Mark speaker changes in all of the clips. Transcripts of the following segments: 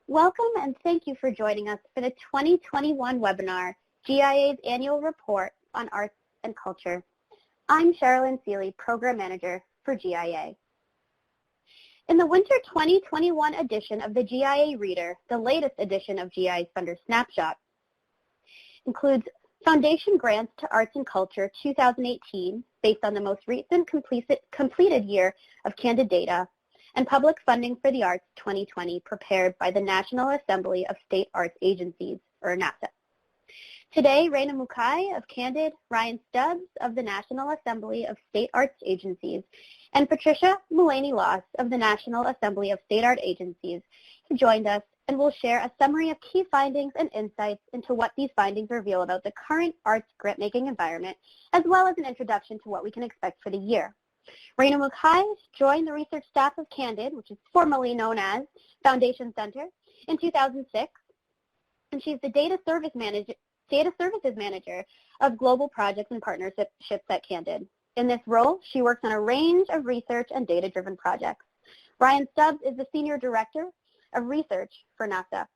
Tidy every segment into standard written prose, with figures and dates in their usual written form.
Speaker 1: Welcome and thank you for joining us for the 2021 webinar, GIA's Annual Report on Arts and Culture. I'm Sherilyn Seeley, Program Manager for GIA. In the winter 2021 edition of the GIA Reader, the latest edition of GIA's Funder Snapshot includes Foundation Grants to Arts and Culture 2018, based on the most recent completed year of candid data, and Public Funding for the Arts 2020, prepared by the National Assembly of State Arts Agencies, or NASA. Today, Raina Mukai of Candid, Ryan Stubbs of the National Assembly of State Arts Agencies, and Patricia Mullaney-Loss of the National Assembly of State Art Agencies have joined us and will share a summary of key findings and insights into what these findings reveal about the current arts grant-making environment, as well as an introduction to what we can expect for the year. Raina Mukai joined the research staff of Candid, which is formerly known as Foundation Center, in 2006, and she's the Data Services Manager of Global Projects and Partnerships at Candid. In this role, she works on a range of research and data-driven projects. Ryan Stubbs is the Senior Director of Research for NASA.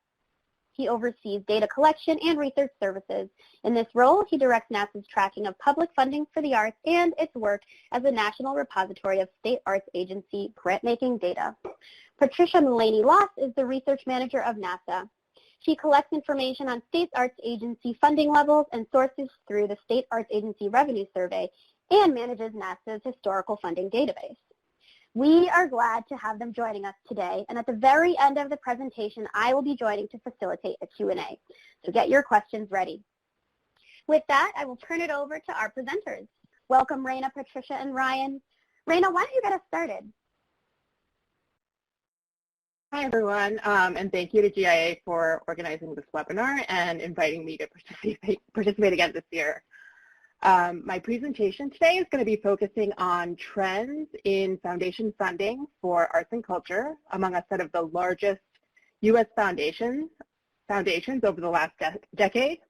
Speaker 1: He oversees data collection and research services. In this role, he directs NASA's tracking of public funding for the arts and its work as a national repository of state arts agency grant-making data. Patricia Mullaney-Loss is the Research Manager of NASA. She collects information on state arts agency funding levels and sources through the State Arts Agency Revenue Survey and manages NASA's historical funding database. We are glad to have them joining us today, and at the very end of the presentation, I will be joining to facilitate a Q&A. So get your questions ready. With that, I will turn it over to our presenters. Welcome, Raina, Patricia, and Ryan. Raina, why don't you get us started?
Speaker 2: Hi, everyone, and thank you to GIA for organizing this webinar and inviting me to participate again this year. My presentation today is going to be focusing on trends in foundation funding for arts and culture among a set of the largest U.S. foundations over the last decade.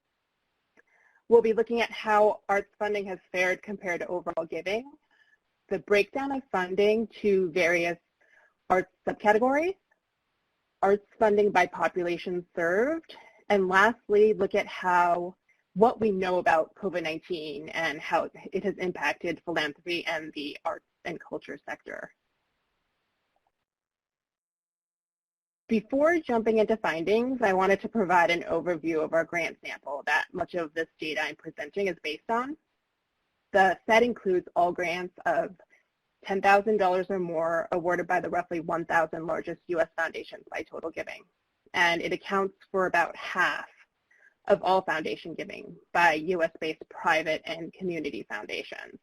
Speaker 2: We'll be looking at how arts funding has fared compared to overall giving, the breakdown of funding to various arts subcategories, arts funding by population served, and lastly, look at what we know about COVID-19 and how it has impacted philanthropy and the arts and culture sector. Before jumping into findings, I wanted to provide an overview of our grant sample that much of this data I'm presenting is based on. The set includes all grants of $10,000 or more awarded by the roughly 1,000 largest U.S. foundations by total giving, and it accounts for about half of all foundation giving by U.S.-based private and community foundations.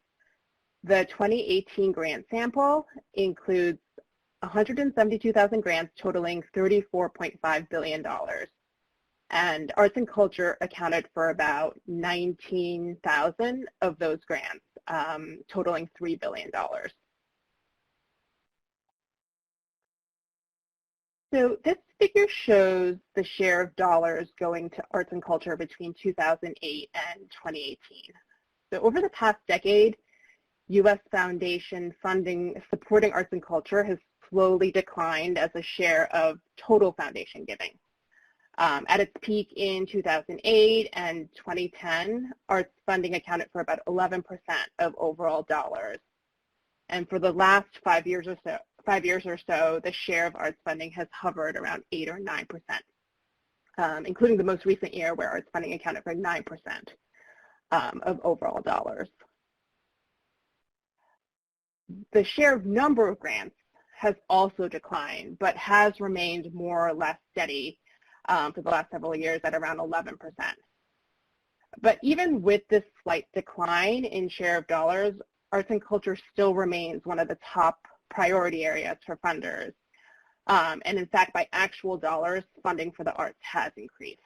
Speaker 2: The 2018 grant sample includes 172,000 grants totaling $34.5 billion. And arts and culture accounted for about 19,000 of those grants, totaling $3 billion. So this figure shows the share of dollars going to arts and culture between 2008 and 2018. So over the past decade, U.S. foundation funding supporting arts and culture has slowly declined as a share of total foundation giving. At its peak in 2008 and 2010, arts funding accounted for about 11% of overall dollars. And for the last 5 years or so, the share of arts funding has hovered around 8 or 9%, including the most recent year where arts funding accounted for 9% of overall dollars. The share of number of grants has also declined, but has remained more or less steady for the last several years at around 11%. But even with this slight decline in share of dollars, arts and culture still remains one of the top priority areas for funders. And in fact, by actual dollars, funding for the arts has increased.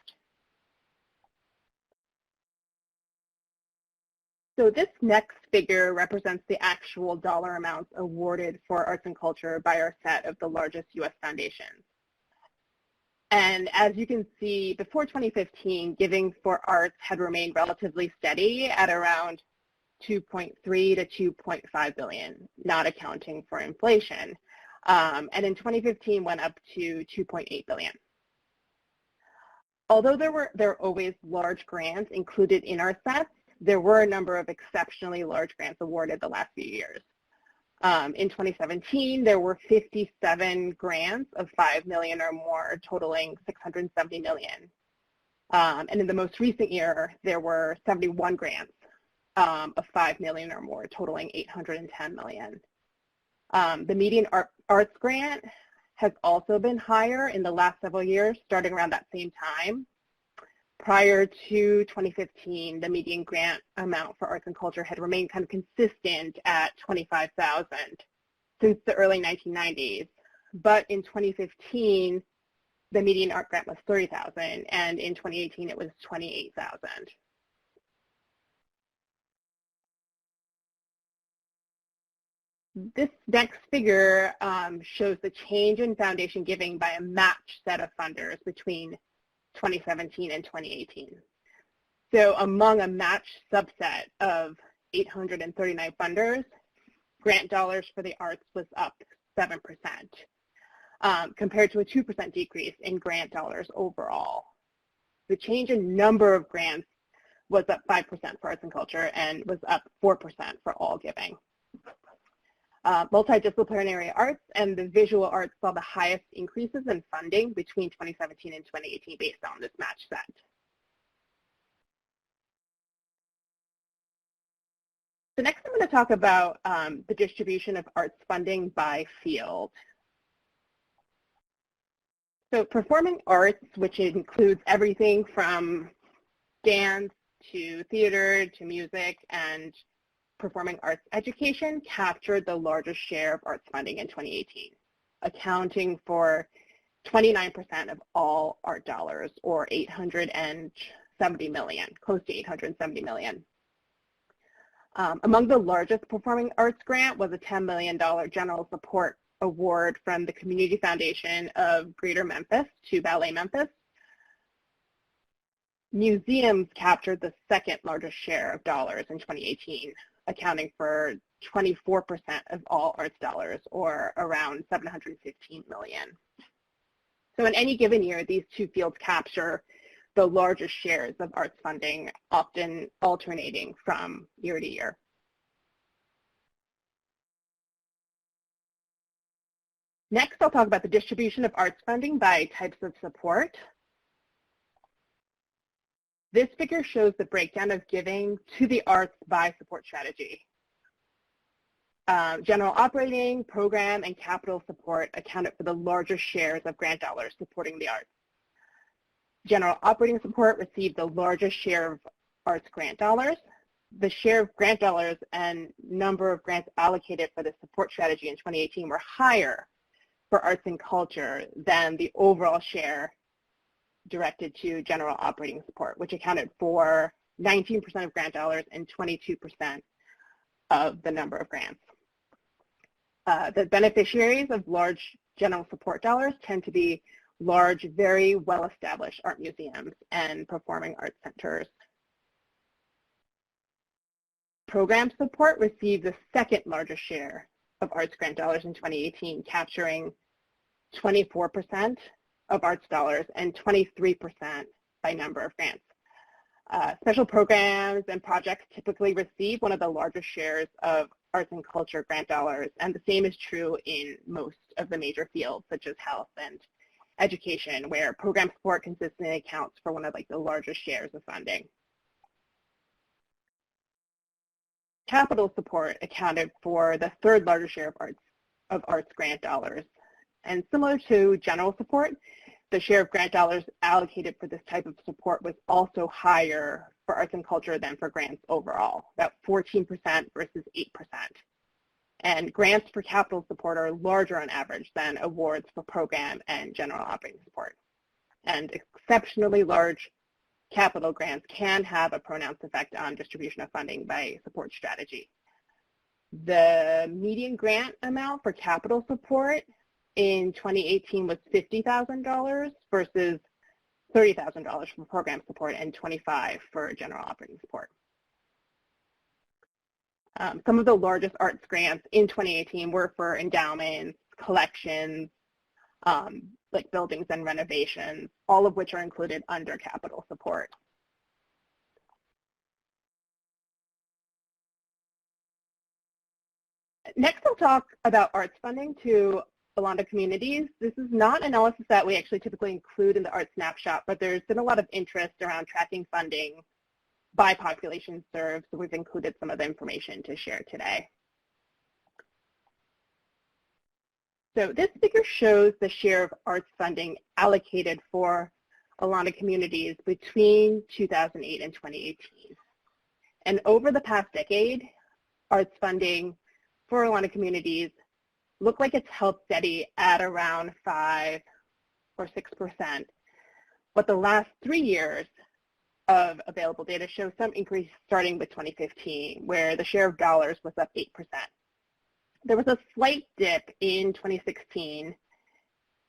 Speaker 2: So this next figure represents the actual dollar amounts awarded for arts and culture by our set of the largest U.S. foundations. And as you can see, before 2015, giving for arts had remained relatively steady at around 2.3 to 2.5 billion, not accounting for inflation. And in 2015 went up to 2.8 billion. Although there are always large grants included in our sets, there were a number of exceptionally large grants awarded the last few years. In 2017, there were 57 grants of $5 million or more, totaling $670 million. And in the most recent year, there were 71 grants of $5 million or more, totaling $810 million. The median arts grant has also been higher in the last several years, starting around that same time. Prior to 2015, the median grant amount for arts and culture had remained kind of consistent at $25,000 since the early 1990s. But in 2015, the median art grant was $30,000, and in 2018, it was $28,000. This next figure shows the change in foundation giving by a matched set of funders between 2017 and 2018. So among a matched subset of 839 funders, grant dollars for the arts was up 7%, compared to a 2% decrease in grant dollars overall. The change in number of grants was up 5% for arts and culture and was up 4% for all giving. Multidisciplinary arts and the visual arts saw the highest increases in funding between 2017 and 2018 based on this match set. So next I'm going to talk about the distribution of arts funding by field. So performing arts, which includes everything from dance to theater to music and performing arts education, captured the largest share of arts funding in 2018, accounting for 29% of all art dollars, or $870 million, close to $870 million. Among the largest performing arts grant was a $10 million general support award from the Community Foundation of Greater Memphis to Ballet Memphis. Museums captured the second largest share of dollars in 2018, accounting for 24% of all arts dollars, or around $715 million. So in any given year, these two fields capture the largest shares of arts funding, often alternating from year to year. Next, I'll talk about the distribution of arts funding by types of support. This figure shows the breakdown of giving to the arts by support strategy. General operating, program, and capital support accounted for the largest shares of grant dollars supporting the arts. General operating support received the largest share of arts grant dollars. The share of grant dollars and number of grants allocated for the support strategy in 2018 were higher for arts and culture than the overall share directed to general operating support, which accounted for 19% of grant dollars and 22% of the number of grants. The beneficiaries of large general support dollars tend to be large, very well-established art museums and performing arts centers. Program support received the second largest share of arts grant dollars in 2018, capturing 24% of arts dollars and 23% by number of grants. Special programs and projects typically receive one of the largest shares of arts and culture grant dollars, and the same is true in most of the major fields such as health and education, where program support consistently accounts for one of the largest shares of funding. Capital support accounted for the third largest share of arts grant dollars. And similar to general support, the share of grant dollars allocated for this type of support was also higher for arts and culture than for grants overall, about 14% versus 8%. And grants for capital support are larger on average than awards for program and general operating support. And exceptionally large capital grants can have a pronounced effect on distribution of funding by support strategy. The median grant amount for capital support in 2018 was $50,000 versus $30,000 for program support and $25,000 for general operating support. Some of the largest arts grants in 2018 were for endowments, collections, like buildings and renovations, all of which are included under capital support. Next, I'll talk about arts funding to Yolanda communities. This is not analysis that we actually typically include in the Arts Snapshot, but there's been a lot of interest around tracking funding by population served, so we've included some of the information to share today. So this figure shows the share of arts funding allocated for Yolanda communities between 2008 and 2018. And over the past decade, arts funding for Yolanda communities look like it's held steady at around 5 or 6%. But the last 3 years of available data show some increase starting with 2015, where the share of dollars was up 8%. There was a slight dip in 2016,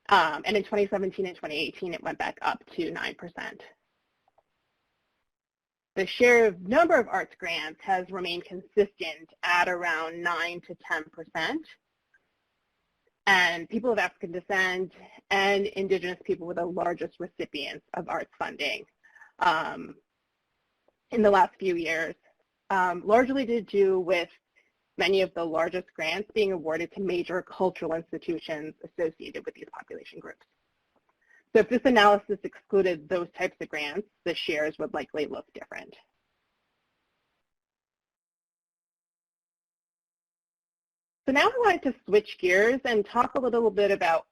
Speaker 2: and in 2017 and 2018, it went back up to 9%. The share of number of arts grants has remained consistent at around 9 to 10%. And people of African descent and Indigenous people were the largest recipients of arts funding in the last few years, largely to do with many of the largest grants being awarded to major cultural institutions associated with these population groups. So if this analysis excluded those types of grants, the shares would likely look different. So now I wanted to switch gears and talk a little bit about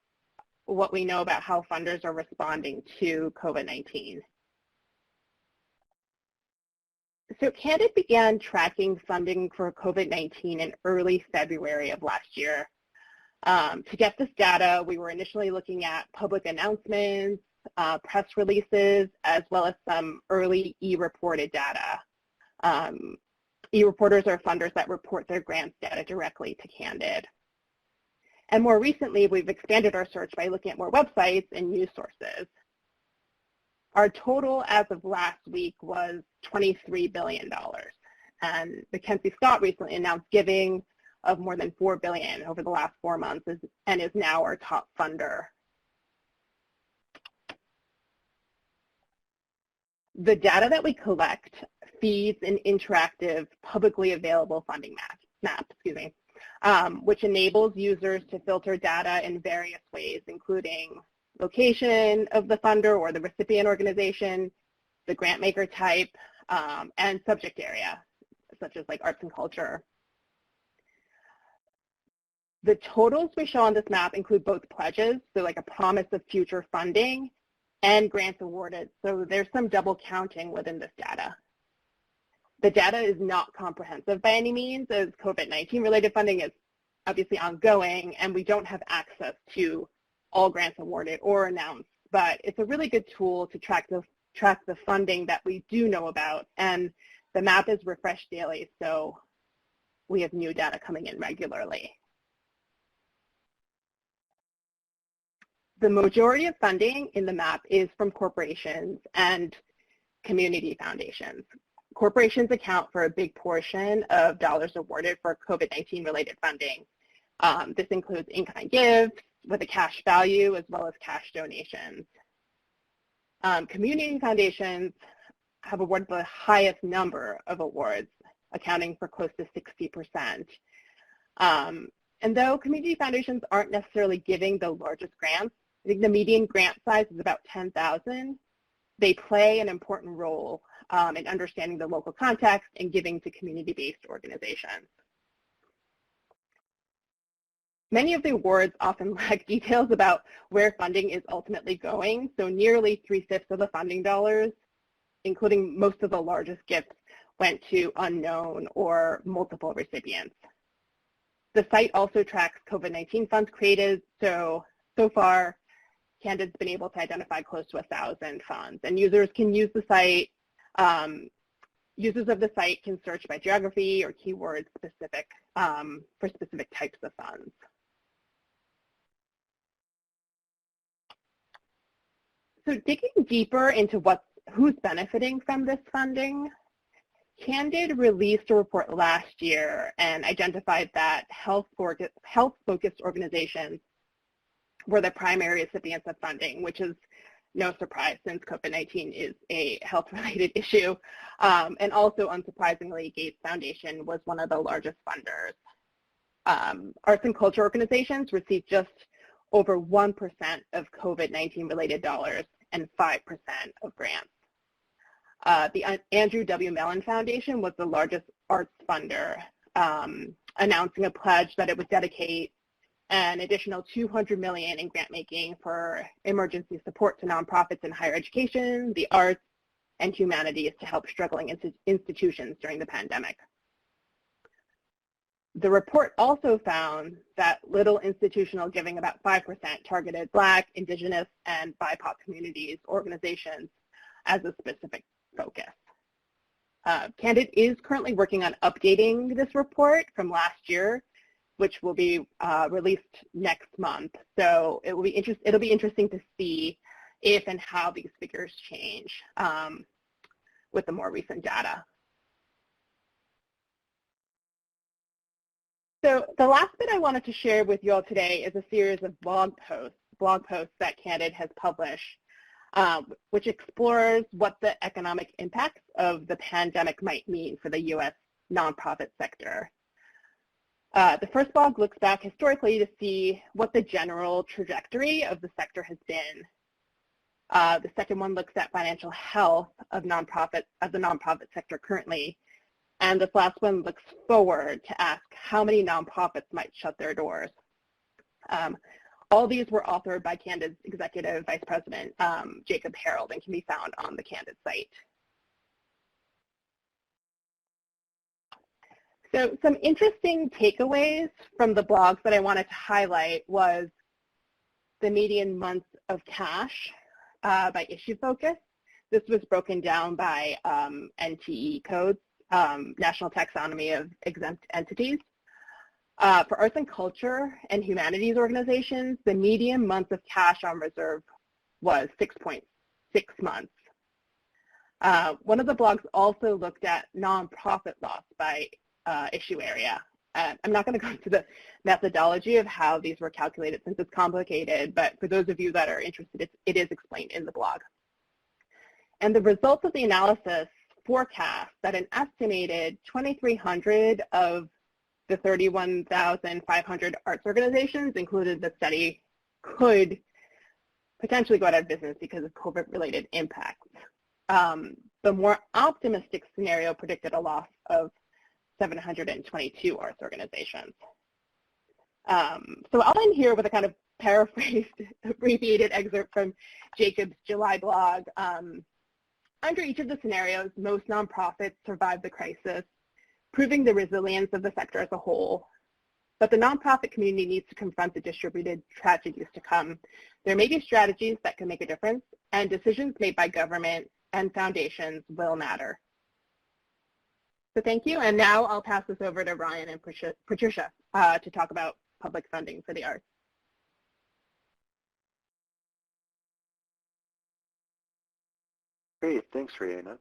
Speaker 2: what we know about how funders are responding to COVID-19. So Candid began tracking funding for COVID-19 in early February of last year. To get this data, we were initially looking at public announcements, press releases, as well as some early e-reported data. E-reporters are funders that report their grants data directly to Candid. And more recently, we've expanded our search by looking at more websites and news sources. Our total as of last week was $23 billion. And Mackenzie Scott recently announced giving of more than $4 billion over the last 4 months and is now our top funder. The data that we collect feeds an interactive, publicly available funding map, which enables users to filter data in various ways, including location of the funder or the recipient organization, the grant maker type, and subject area, such as like arts and culture. The totals we show on this map include both pledges, so like a promise of future funding, and grants awarded, so there's some double counting within this data. The data is not comprehensive by any means, as COVID-19 related funding is obviously ongoing, and we don't have access to all grants awarded or announced, but it's a really good tool to track the funding that we do know about, and the map is refreshed daily, so we have new data coming in regularly. The majority of funding in the map is from corporations and community foundations. Corporations account for a big portion of dollars awarded for COVID-19 related funding. This includes in-kind gifts with a cash value as well as cash donations. Community foundations have awarded the highest number of awards, accounting for close to 60%. And though community foundations aren't necessarily giving the largest grants, I think the median grant size is about $10,000. They play an important role in understanding the local context and giving to community-based organizations. Many of the awards often lack details about where funding is ultimately going, so nearly 3/5 of the funding dollars, including most of the largest gifts, went to unknown or multiple recipients. The site also tracks COVID-19 funds created, so far, Candid's been able to identify close to 1,000 funds, and users can use the site. Users of the site can search by geography or keywords specific for specific types of funds. So digging deeper into who's benefiting from this funding, Candid released a report last year and identified that health-focused organizations were the primary recipients of funding, which is no surprise since COVID-19 is a health-related issue. And also, unsurprisingly, Gates Foundation was one of the largest funders. Arts and culture organizations received just over 1% of COVID-19 related dollars and 5% of grants. The Andrew W. Mellon Foundation was the largest arts funder, announcing a pledge that it would dedicate an additional $200 million in grant making for emergency support to nonprofits in higher education, the arts, and humanities to help struggling institutions during the pandemic. The report also found that little institutional giving, about 5%, targeted Black, Indigenous, and BIPOC communities organizations as a specific focus. Candid is currently working on updating this report from last year, which will be released next month. So it'll be interesting to see if and how these figures change with the more recent data. So the last bit I wanted to share with you all today is a series of blog posts that Candid has published, which explores what the economic impacts of the pandemic might mean for the U.S. nonprofit sector. The first blog looks back historically to see what the general trajectory of the sector has been. The second one looks at financial health of the nonprofit sector currently. And this last one looks forward to ask how many nonprofits might shut their doors. All these were authored by Candid's Executive Vice President, Jacob Harold, and can be found on the Candid site. So some interesting takeaways from the blogs that I wanted to highlight was the median months of cash by issue focus. This was broken down by NTE codes, National Taxonomy of Exempt Entities. For arts and culture and humanities organizations, the median months of cash on reserve was 6.6 months. One of the blogs also looked at nonprofit loss by issue area. I'm not going to go into the methodology of how these were calculated since it's complicated, but for those of you that are interested, it is explained in the blog. And the results of the analysis forecast that an estimated 2,300 of the 31,500 arts organizations included in the study could potentially go out of business because of COVID-related impacts. The more optimistic scenario predicted a loss of 722 arts organizations. So I'll end here with a kind of paraphrased, abbreviated excerpt from Jacob's July blog. Under each of the scenarios, most nonprofits survived the crisis, proving the resilience of the sector as a whole. But the nonprofit community needs to confront the distributed tragedies to come. There may be strategies that can make a difference, and decisions made by government and foundations will matter. So thank you, and now I'll pass this over to Ryan and Patricia to talk about public funding for the arts.
Speaker 3: Great, thanks, Rihanna.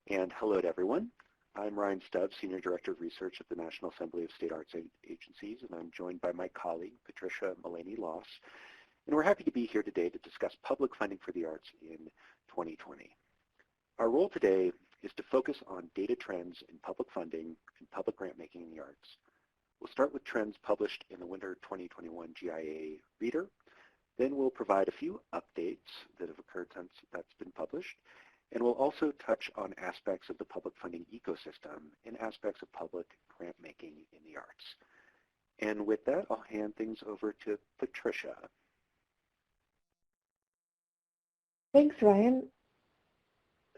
Speaker 3: And hello to everyone. I'm Ryan Stubbs, Senior Director of Research at the National Assembly of State Arts Agencies, and I'm joined by my colleague, Patricia Mullaney-Loss. And we're happy to be here today to discuss public funding for the arts in 2020. Our role today is to focus on data trends in public funding and public grant making in the arts. We'll start with trends published in the Winter 2021 GIA Reader. Then we'll provide a few updates that have occurred since that's been published. And we'll also touch on aspects of the public funding ecosystem and aspects of public grant making in the arts. And with that, I'll hand things over to Patricia.
Speaker 4: Thanks, Ryan.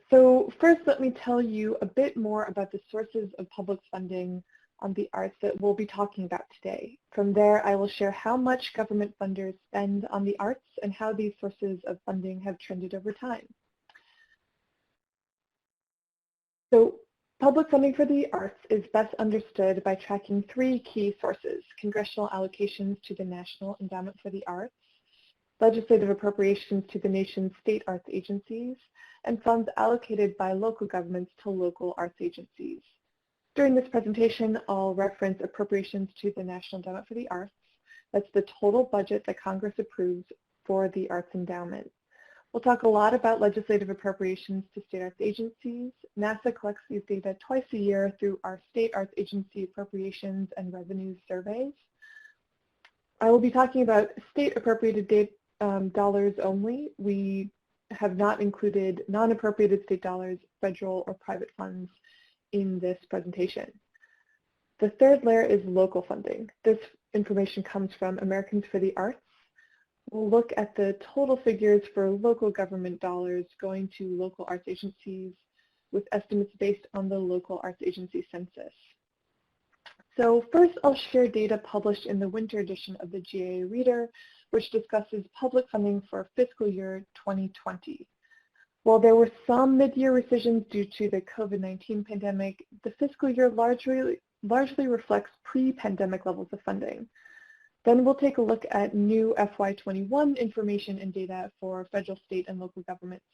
Speaker 4: So first, let me tell you a bit more about the sources of public funding on the arts that we'll be talking about today. From there, I will share how much government funders spend on the arts and how these sources of funding have trended over time. So public funding for the arts is best understood by tracking three key sources: congressional allocations to the National Endowment for the Arts, legislative appropriations to the nation's state arts agencies, and funds allocated by local governments to local arts agencies. During this presentation, I'll reference appropriations to the National Endowment for the Arts, That's the total budget that Congress approves for the Arts Endowment. We'll talk a lot about legislative appropriations to state arts agencies. NASA collects these data twice a year through our state arts agency appropriations and revenues surveys. I will be talking about state appropriated dollars only. We have not included non-appropriated state dollars, federal or private funds in this presentation. The third layer is local funding. This information comes from Americans for the Arts. We'll look at the total figures for local government dollars going to local arts agencies with estimates based on the local arts agency census. So first I'll share data published in the winter edition of the GAA Reader, which discusses public funding for fiscal year 2020. While there were some mid-year rescissions due to the COVID-19 pandemic, the fiscal year largely reflects pre-pandemic levels of funding. Then we'll take a look at new FY21 information and data for federal, state, and local governments,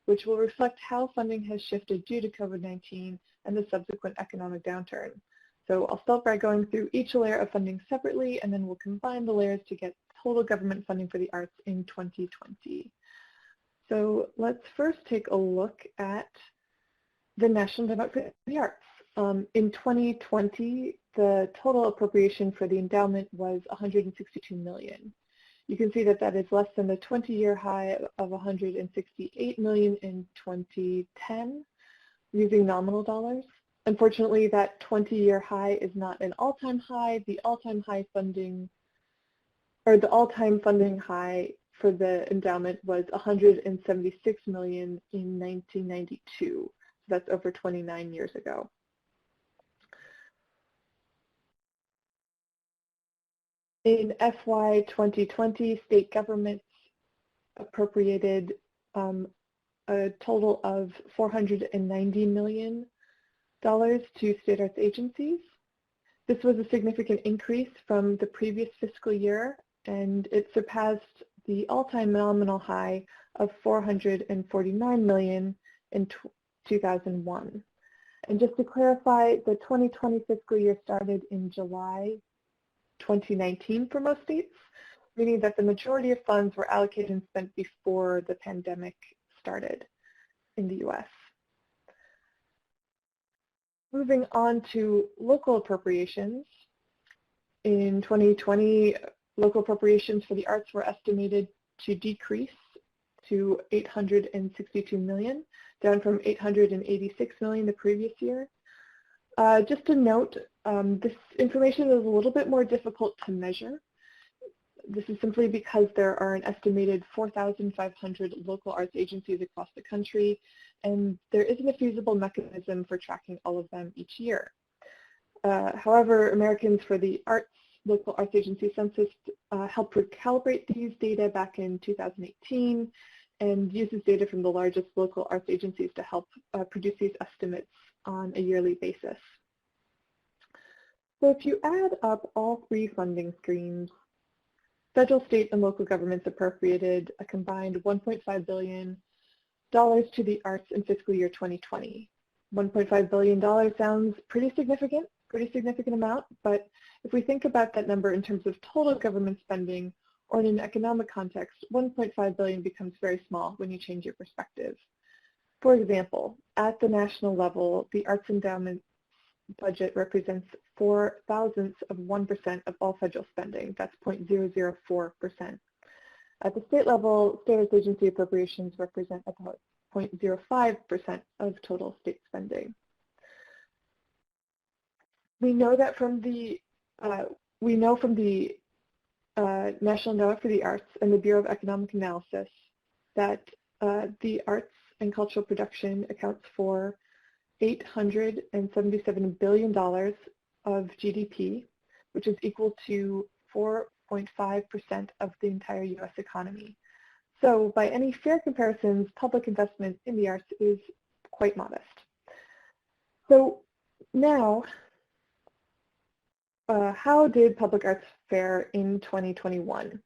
Speaker 4: which will reflect how funding has shifted due to COVID-19 and the subsequent economic downturn. So I'll start by going through each layer of funding separately, and then we'll combine the layers to get total government funding for the arts in 2020. So let's first take a look at the National Endowment for the Arts. In 2020, the total appropriation for the endowment was $162 million. You can see that that is less than the 20-year high of $168 million in 2010 using nominal dollars. Unfortunately, that 20-year high is not an all-time high. The all-time funding high for the endowment was $176 million in 1992. So that's over 29 years ago. In FY 2020, state governments appropriated a total of $490 million to state arts agencies. This was a significant increase from the previous fiscal year, and it surpassed the all-time nominal high of $449 million in 2001. And just to clarify, the 2020 fiscal year started in July 2019 for most states, meaning that the majority of funds were allocated and spent before the pandemic started in the US. Moving on to local appropriations. In 2020, local appropriations for the arts were estimated to decrease to $862 million, down from $886 million the previous year. Just to note, this information is a little bit more difficult to measure. This is simply because there are an estimated 4,500 local arts agencies across the country, and there isn't a feasible mechanism for tracking all of them each year. However, Americans for the Arts Local Arts Agency Census helped recalibrate these data back in 2018 and uses data from the largest local arts agencies to help produce these estimates on a yearly basis. So if you add up all three funding streams, federal, state, and local governments appropriated a combined $1.5 billion to the arts in fiscal year 2020. $1.5 billion sounds pretty significant amount, but if we think about that number in terms of total government spending or in an economic context, $1.5 billion becomes very small when you change your perspective. For example, at the national level, the Arts Endowment budget represents 0.004% of all federal spending. That's 0.004%. At the state level, state arts agency appropriations represent about 0.05% of total state spending. We know that from the National Endowment for the Arts and the Bureau of Economic Analysis that the arts and cultural production accounts for $877 billion of GDP, which is equal to 4.5% of the entire U.S. economy. So by any fair comparisons, public investment in the arts is quite modest. So now, how did public arts fare in 2021?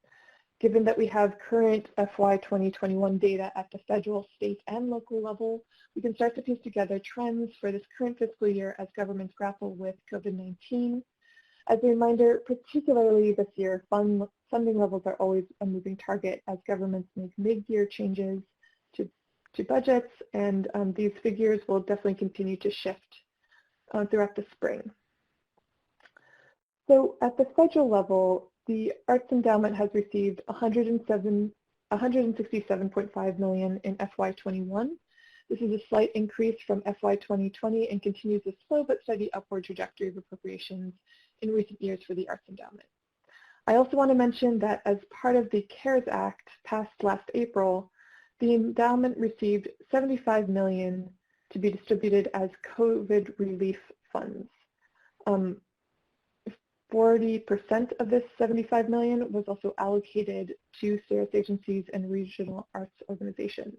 Speaker 4: Given that we have current FY 2021 data at the federal, state, and local level, we can start to piece together trends for this current fiscal year as governments grapple with COVID-19. As a reminder, particularly this year, funding levels are always a moving target as governments make mid-year changes to budgets, and these figures will definitely continue to shift throughout the spring. So at the federal level, the Arts Endowment has received $167.5 million in FY21. This is a slight increase from FY 2020 and continues a slow but steady upward trajectory of appropriations in recent years for the Arts Endowment. I also want to mention that as part of the CARES Act passed last April, the endowment received $75 million to be distributed as COVID relief funds. 40% of this $75 million was also allocated to SARAS agencies and regional arts organizations.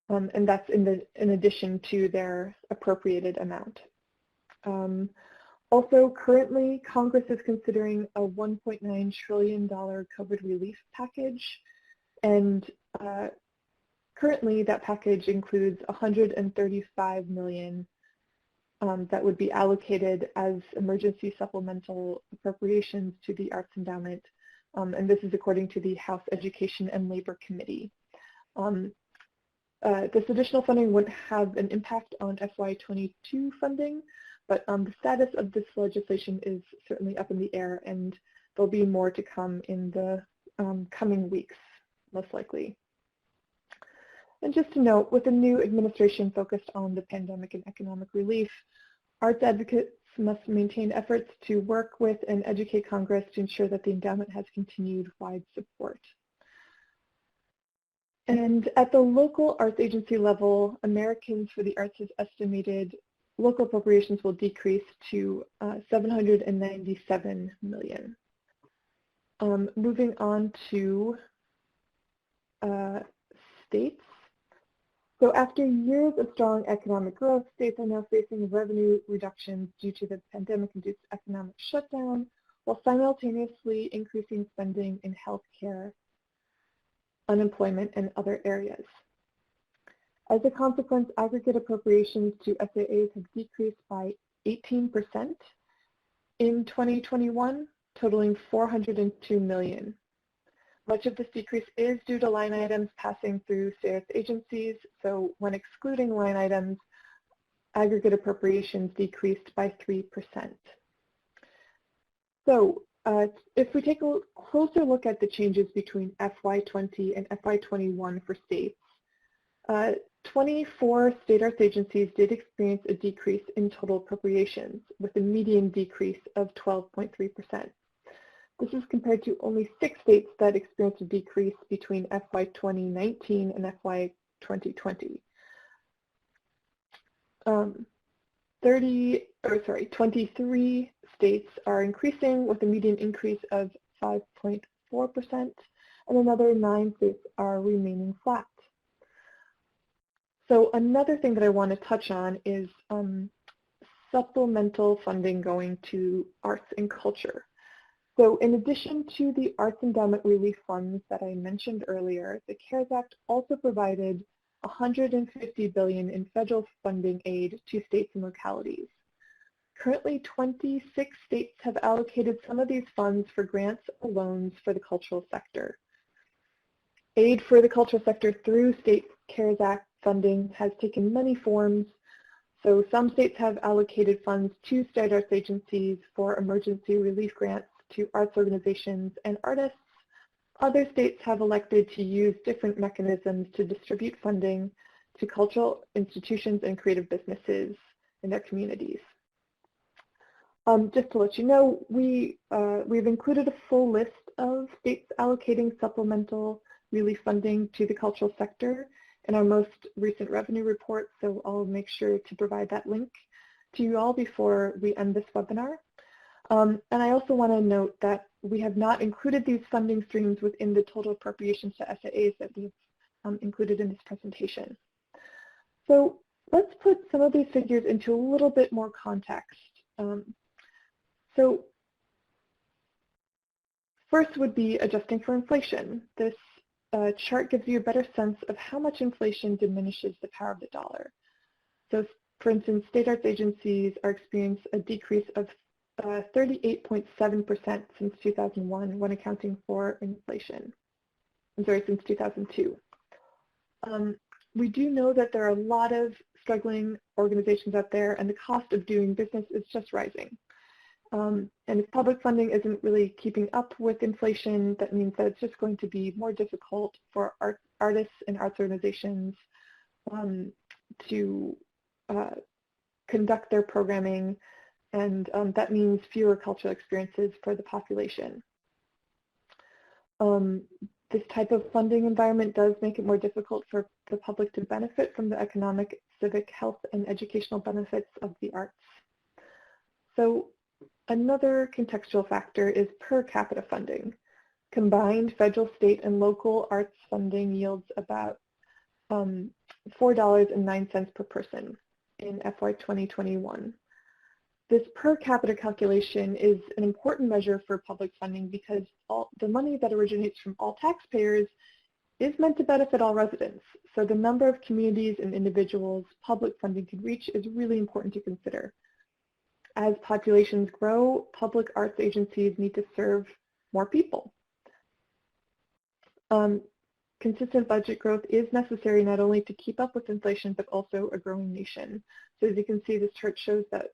Speaker 4: And that's in addition to their appropriated amount. Also, currently, Congress is considering a $1.9 trillion COVID relief package, and currently that package includes $135 million that would be allocated as emergency supplemental appropriations to the Arts Endowment, and this is according to the House Education and Labor Committee. This additional funding wouldn't have an impact on FY22 funding, but the status of this legislation is certainly up in the air, and there'll be more to come in the coming weeks, most likely. And just to note, with a new administration focused on the pandemic and economic relief, arts advocates must maintain efforts to work with and educate Congress to ensure that the endowment has continued wide support. And at the local arts agency level, Americans for the Arts has estimated local appropriations will decrease to $797 million. Moving on to states. So after years of strong economic growth, states are now facing revenue reductions due to the pandemic-induced economic shutdown, while simultaneously increasing spending in healthcare, unemployment, and other areas. As a consequence, aggregate appropriations to SAAs have decreased by 18% in 2021, totaling $402 million. Much of this decrease is due to line items passing through SARAS agencies, so when excluding line items, aggregate appropriations decreased by 3%. So if we take a closer look at the changes between FY20 and FY21 for states, 24 state arts agencies did experience a decrease in total appropriations, with a median decrease of 12.3%. This is compared to only 6 states that experienced a decrease between FY 2019 and FY 2020. 23 states are increasing with a median increase of 5.4%, and another 9 states are remaining flat. So another thing that I want to touch on is supplemental funding going to arts and culture. So in addition to the Arts Endowment relief funds that I mentioned earlier, the CARES Act also provided $150 billion in federal funding aid to states and localities. Currently, 26 states have allocated some of these funds for grants or loans for the cultural sector. Aid for the cultural sector through state CARES Act funding has taken many forms. So some states have allocated funds to state arts agencies for emergency relief grants to arts organizations and artists. Other states have elected to use different mechanisms to distribute funding to cultural institutions and creative businesses in their communities. Just to let you know, we've included a full list of states allocating supplemental relief funding to the cultural sector in our most recent revenue report, so I'll make sure to provide that link to you all before we end this webinar. And I also want to note that we have not included these funding streams within the total appropriations to SAAs that we've included in this presentation. So let's put some of these figures into a little bit more context. So first would be adjusting for inflation. This chart gives you a better sense of how much inflation diminishes the power of the dollar. So for instance, state arts agencies are experiencing a decrease of 38.7% since 2001 when accounting for inflation. I'm sorry, since 2002. We do know that there are a lot of struggling organizations out there, and the cost of doing business is just rising. And if public funding isn't really keeping up with inflation, that means that it's just going to be more difficult for artists and arts organizations to conduct their programming, and that means fewer cultural experiences for the population. This type of funding environment does make it more difficult for the public to benefit from the economic, civic, health, and educational benefits of the arts. So another contextual factor is per capita funding. Combined federal, state, and local arts funding yields about $4.09 per person in FY 2021. This per capita calculation is an important measure for public funding because the money that originates from all taxpayers is meant to benefit all residents. So the number of communities and individuals public funding can reach is really important to consider. As populations grow, public arts agencies need to serve more people. Consistent budget growth is necessary not only to keep up with inflation, but also a growing nation. So as you can see, this chart shows that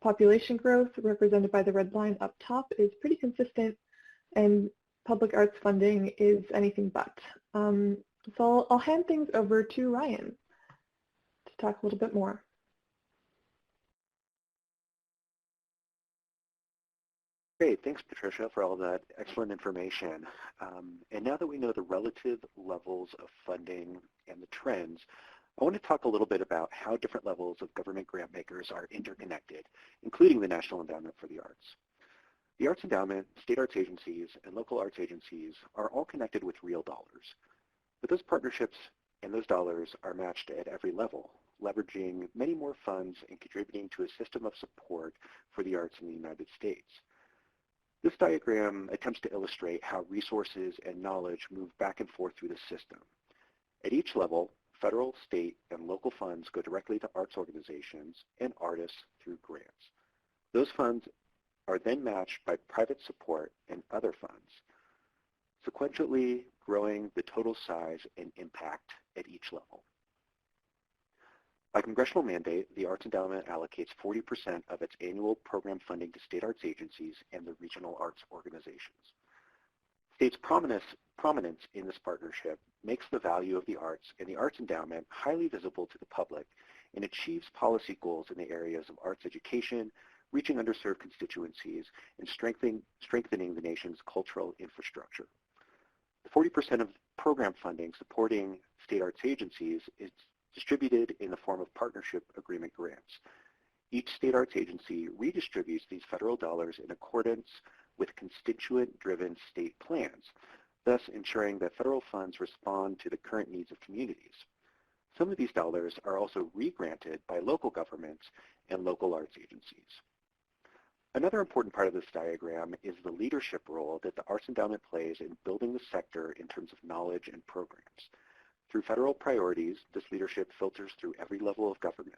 Speaker 4: population growth, represented by the red line up top, is pretty consistent, and public arts funding is anything but. So I'll hand things over to Ryan to talk a little bit more.
Speaker 3: Great, thanks Patricia for all that excellent information. And now that we know the relative levels of funding and the trends, I want to talk a little bit about how different levels of government grant makers are interconnected, including the National Endowment for the Arts. The Arts Endowment, state arts agencies, and local arts agencies are all connected with real dollars. But those partnerships and those dollars are matched at every level, leveraging many more funds and contributing to a system of support for the arts in the United States. This diagram attempts to illustrate how resources and knowledge move back and forth through the system. At each level, federal, state, and local funds go directly to arts organizations and artists through grants. Those funds are then matched by private support and other funds, sequentially growing the total size and impact at each level. By congressional mandate, the Arts Endowment allocates 40% of its annual program funding to state arts agencies and the regional arts organizations. States' prominence in this partnership makes the value of the arts and the Arts Endowment highly visible to the public and achieves policy goals in the areas of arts education, reaching underserved constituencies, and strengthening the nation's cultural infrastructure. The 40% of program funding supporting state arts agencies is distributed in the form of partnership agreement grants. Each state arts agency redistributes these federal dollars in accordance with constituent-driven state plans, thus ensuring that federal funds respond to the current needs of communities. Some of these dollars are also re-granted by local governments and local arts agencies. Another important part of this diagram is the leadership role that the Arts Endowment plays in building the sector in terms of knowledge and programs. Through federal priorities, this leadership filters through every level of government.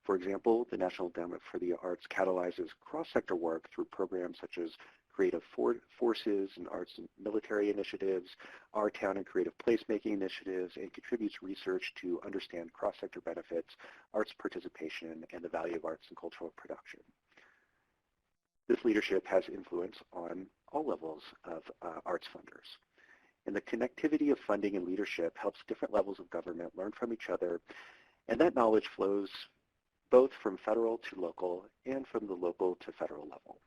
Speaker 3: For example, the National Endowment for the Arts catalyzes cross-sector work through programs such as Creative Forces and Arts and Military Initiatives, Our Town and Creative Placemaking Initiatives, and contributes research to understand cross-sector benefits, arts participation, and the value of arts and cultural production. This leadership has influence on all levels of arts funders. And the connectivity of funding and leadership helps different levels of government learn from each other, and that knowledge flows both from federal to local and from the local to federal level.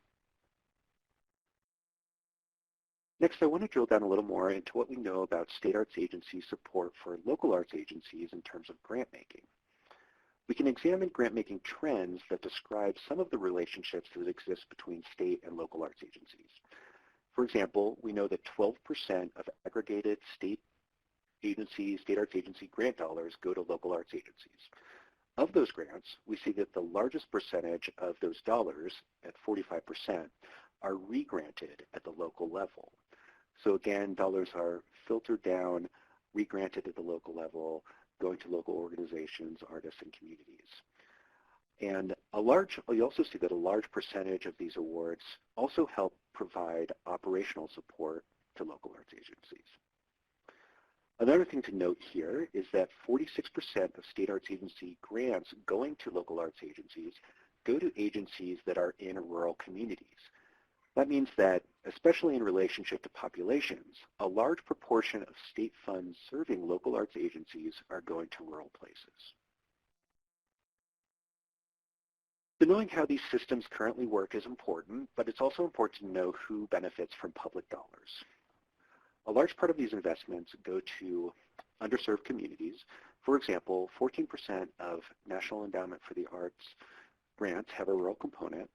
Speaker 3: Next, I want to drill down a little more into what we know about state arts agency support for local arts agencies in terms of grant making. We can examine grant-making trends that describe some of the relationships that exist between state and local arts agencies. For example, we know that 12% of aggregated state arts agency grant dollars go to local arts agencies. Of those grants, we see that the largest percentage of those dollars, at 45%, are re-granted at the local level. So again, dollars are filtered down, re-granted at the local level, going to local organizations, artists, and communities. And you also see that a large percentage of these awards also help provide operational support to local arts agencies. Another thing to note here is that 46% of state arts agency grants going to local arts agencies go to agencies that are in rural communities. That means that, especially in relationship to populations, a large proportion of state funds serving local arts agencies are going to rural places. So knowing how these systems currently work is important, but it's also important to know who benefits from public dollars. A large part of these investments go to underserved communities. For example, 14% of National Endowment for the Arts grants have a rural component.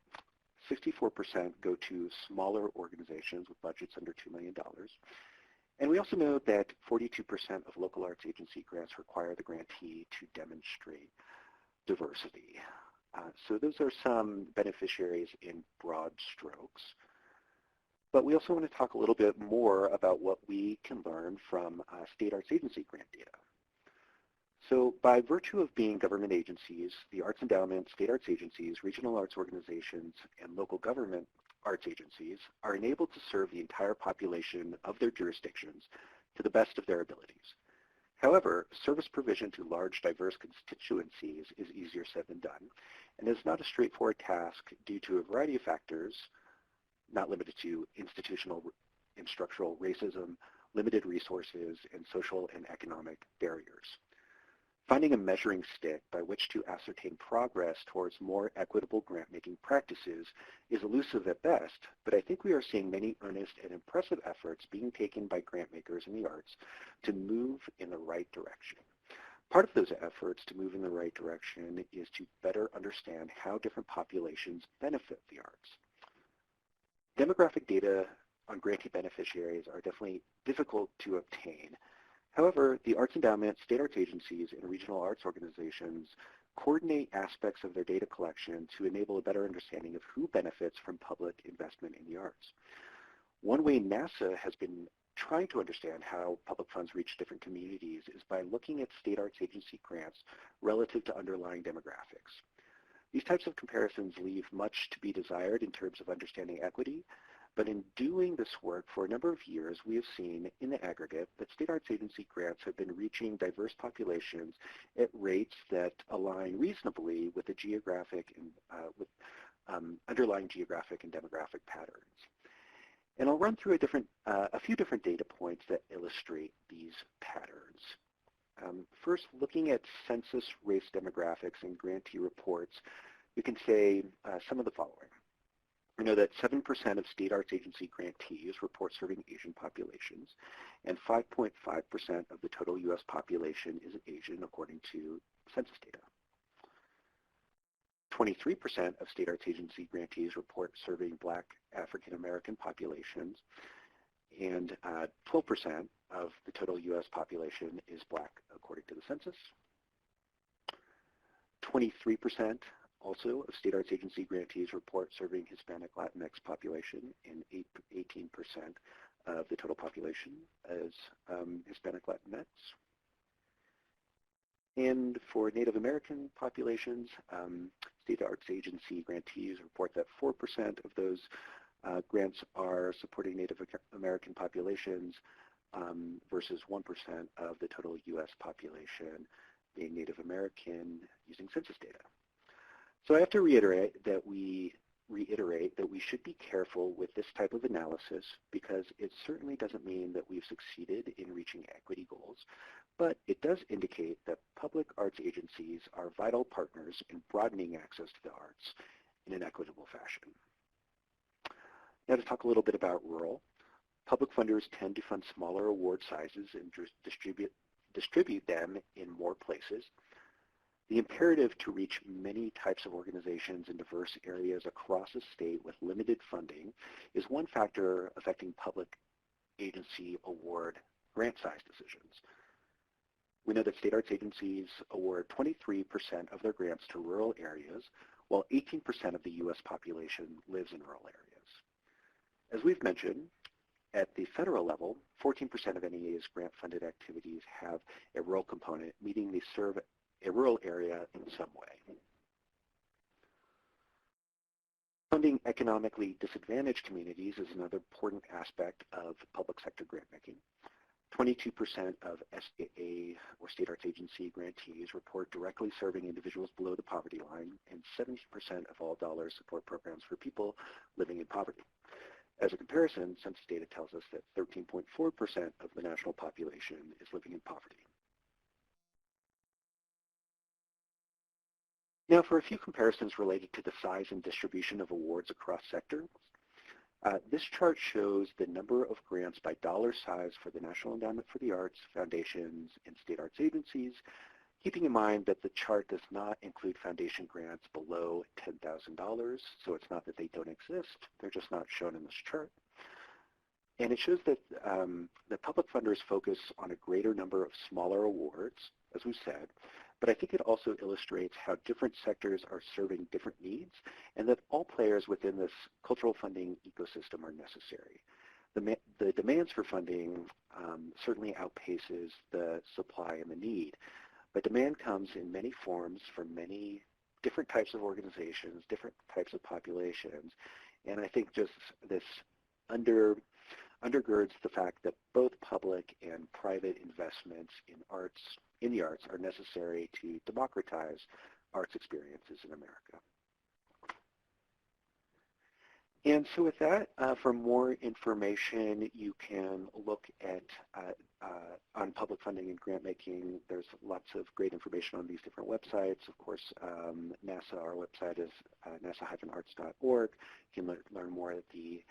Speaker 3: 64% go to smaller organizations with budgets under $2 million. And we also know that 42% of local arts agency grants require the grantee to demonstrate diversity. So those are some beneficiaries in broad strokes. But we also want to talk a little bit more about what we can learn from state arts agency grant data. So by virtue of being government agencies, the Arts Endowment, state arts agencies, regional arts organizations, and local government arts agencies are enabled to serve the entire population of their jurisdictions to the best of their abilities. However, service provision to large, diverse constituencies is easier said than done, and is not a straightforward task due to a variety of factors, not limited to institutional and structural racism, limited resources, and social and economic barriers. Finding a measuring stick by which to ascertain progress towards more equitable grant-making practices is elusive at best, but I think we are seeing many earnest and impressive efforts being taken by grant makers in the arts to move in the right direction. Part of those efforts to move in the right direction is to better understand how different populations benefit the arts. Demographic data on grantee beneficiaries are definitely difficult to obtain. However, the Arts Endowment, state arts agencies, and regional arts organizations coordinate aspects of their data collection to enable a better understanding of who benefits from public investment in the arts. One way NASA has been trying to understand how public funds reach different communities is by looking at state arts agency grants relative to underlying demographics. These types of comparisons leave much to be desired in terms of understanding equity, but in doing this work for a number of years, we have seen in the aggregate that state arts agency grants have been reaching diverse populations at rates that align reasonably with the geographic and underlying geographic and demographic patterns. And I'll run through a few different data points that illustrate these patterns. First, looking at census race demographics and grantee reports, we can say some of the following. We know that 7% of state arts agency grantees report serving Asian populations, and 5.5% of the total U.S. population is Asian, according to census data. 23% of state arts agency grantees report serving Black African American populations, and 12% of the total U.S. population is Black, according to the census. 23% also of state arts agency grantees report serving Hispanic Latinx population, and 18% of the total population as Hispanic Latinx. And for Native American populations, state arts agency grantees report that 4% of those grants are supporting Native American populations versus 1% of the total U.S. population being Native American using census data. So I have to reiterate that we should be careful with this type of analysis because it certainly doesn't mean that we've succeeded in reaching equity goals, but it does indicate that public arts agencies are vital partners in broadening access to the arts in an equitable fashion. Now to talk a little bit about rural. Public funders tend to fund smaller award sizes and distribute them in more places. The imperative to reach many types of organizations in diverse areas across a state with limited funding is one factor affecting public agency award grant size decisions. We know that state arts agencies award 23% of their grants to rural areas, while 18% of the U.S. population lives in rural areas. As we've mentioned, at the federal level, 14% of NEA's grant-funded activities have a rural component, meaning they serve a rural area in some way. Funding economically disadvantaged communities is another important aspect of public sector grant making. 22% of SAA or state arts agency grantees report directly serving individuals below the poverty line, and 70% of all dollars support programs for people living in poverty. As a comparison, census data tells us that 13.4% of the national population is living in poverty. Now for a few comparisons related to the size and distribution of awards across sectors. This chart shows the number of grants by dollar size for the National Endowment for the Arts, foundations, and state arts agencies, keeping in mind that the chart does not include foundation grants below $10,000, so it's not that they don't exist, they're just not shown in this chart. And it shows that the public funders focus on a greater number of smaller awards, as we've said, but I think it also illustrates how different sectors are serving different needs and that all players within this cultural funding ecosystem are necessary. The demands for funding certainly outpaces the supply and the need, but demand comes in many forms from many different types of organizations, different types of populations, and I think just this undergirds the fact that both public and private investments in the arts are necessary to democratize arts experiences in America. And so with that, for more information, you can look at on public funding and grant making. There's lots of great information on these different websites. Of course, NASA, our website is nasa-arts.org. You can learn more at the